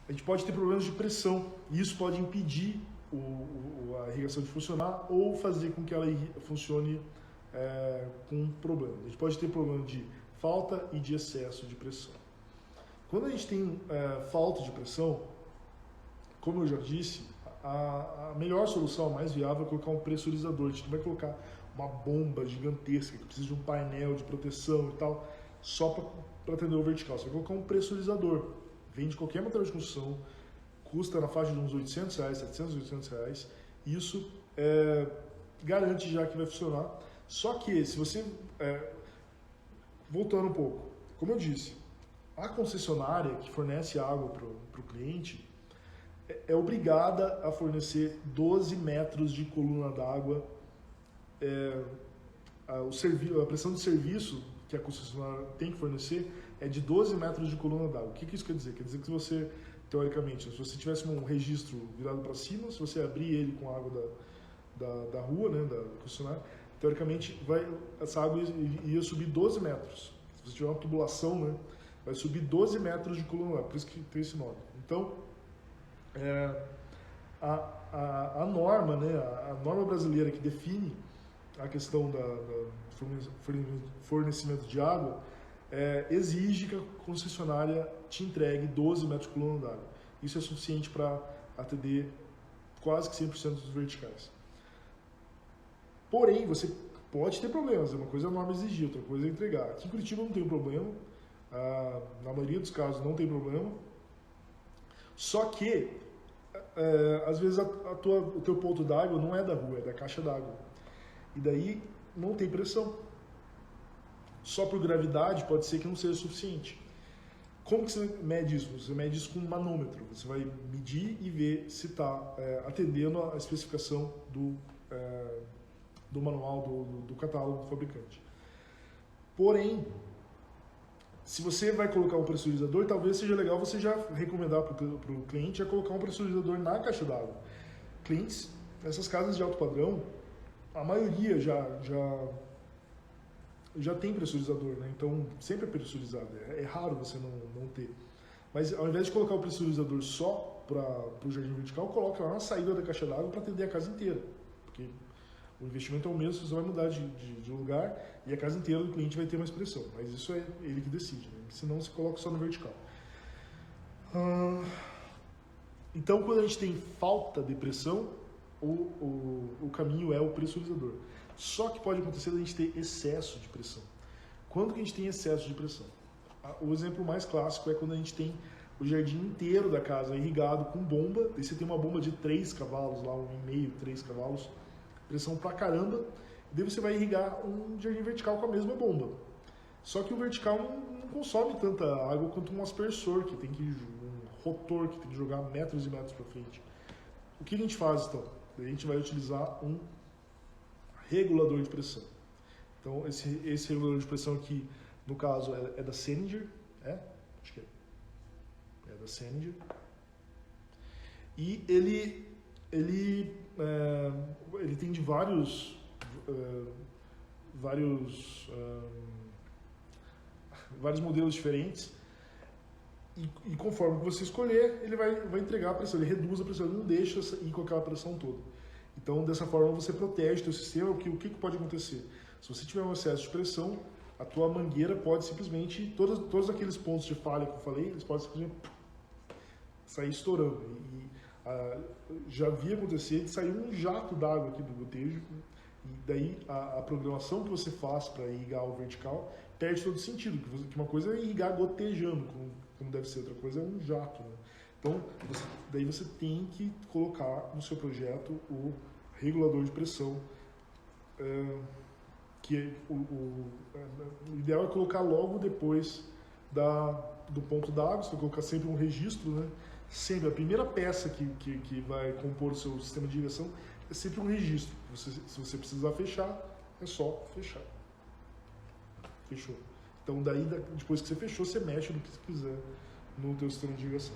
a gente pode ter problemas de pressão, e isso pode impedir a irrigação de funcionar ou fazer com que ela funcione com problemas. A gente pode ter problema de falta e de excesso de pressão. Quando a gente tem falta de pressão, como eu já disse, a melhor solução, a mais viável, é colocar um pressurizador. A gente não vai colocar uma bomba gigantesca que precisa de um painel de proteção e tal, só para atender o vertical. Você vai colocar um pressurizador. Vende qualquer material de construção, custa na faixa de uns R$800, 700, R$800. Isso garante já que vai funcionar. Só que, se você... voltando um pouco, como eu disse, a concessionária que fornece água para o cliente é obrigada a fornecer 12 metros de coluna d'água. A pressão de serviço que a concessionária tem que fornecer é de 12 metros de coluna d'água. O que isso quer dizer? Quer dizer que você, teoricamente, se você tivesse um registro virado para cima, se você abrir ele com a água da rua, né, da concessionária, teoricamente essa água ia subir 12 metros. Se você tiver uma tubulação, né, vai subir 12 metros de coluna d'água, por isso que tem esse nome. Então, a norma, né, a norma brasileira que define a questão do fornecimento de água exige que a concessionária te entregue 12 metros de coluna d'água. Isso é suficiente para atender quase que 100% dos verticais. Porém, você pode ter problemas. Uma coisa é a norma exigir, outra coisa é entregar. Aqui em Curitiba não tem problema. Na maioria dos casos não tem problema. Só que, às vezes, o teu ponto d'água não é da rua, é da caixa d'água. E daí não tem pressão. Só por gravidade pode ser que não seja suficiente. Como que você mede isso? Você mede isso com um manômetro. Você vai medir e ver se está atendendo a especificação do manual, do catálogo do fabricante. Porém, se você vai colocar um pressurizador, talvez seja legal você já recomendar para o cliente já colocar um pressurizador na caixa d'água. Clientes, nessas casas de alto padrão, a maioria já tem pressurizador, né? Então sempre é pressurizado. É raro você não ter. Mas ao invés de colocar o pressurizador só para o jardim vertical, coloca lá na saída da caixa d'água para atender a casa inteira. Porque o investimento é o mesmo, você só vai mudar de lugar e a casa inteira do cliente vai ter mais pressão. Mas isso é ele que decide, né? Senão você coloca só no vertical. Então, quando a gente tem falta de pressão, o caminho é o pressurizador. Só que pode acontecer a gente ter excesso de pressão. Quando que a gente tem excesso de pressão? O exemplo mais clássico é quando a gente tem o jardim inteiro da casa irrigado com bomba, e você tem uma bomba de 3 cavalos, lá 1,5, 3 cavalos, pressão pra caramba, e daí você vai irrigar um jardim vertical com a mesma bomba. Só que o vertical não consome tanta água quanto um aspersor, um rotor que tem que jogar metros e metros para frente. O que a gente faz então? A gente vai utilizar um regulador de pressão. Então esse regulador de pressão aqui, no caso, é da Senninger, acho que é da Senninger. E ele tem de vários modelos diferentes, e conforme você escolher, ele vai entregar a pressão, ele reduz a pressão, ele não deixa ir com aquela pressão toda. Então, dessa forma, você protege o seu sistema. O que pode acontecer? Se você tiver um excesso de pressão, a tua mangueira pode simplesmente, todos aqueles pontos de falha que eu falei, eles podem simplesmente sair estourando. Já vi acontecer de sair um jato d'água aqui do gotejo, e daí a programação que você faz para irrigar o vertical perde todo sentido, que uma coisa é irrigar gotejando, como deve ser, outra coisa é um jato, né? Então, daí você tem que colocar no seu projeto o regulador de pressão, que o ideal é colocar logo depois do ponto d'água. Você vai colocar sempre um registro, né? Sempre a primeira peça que vai compor o seu sistema de irrigação é sempre um registro. Se você precisar fechar, é só fechar. Fechou. Então daí, depois que você fechou, você mexe no que você quiser no teu sistema de irrigação.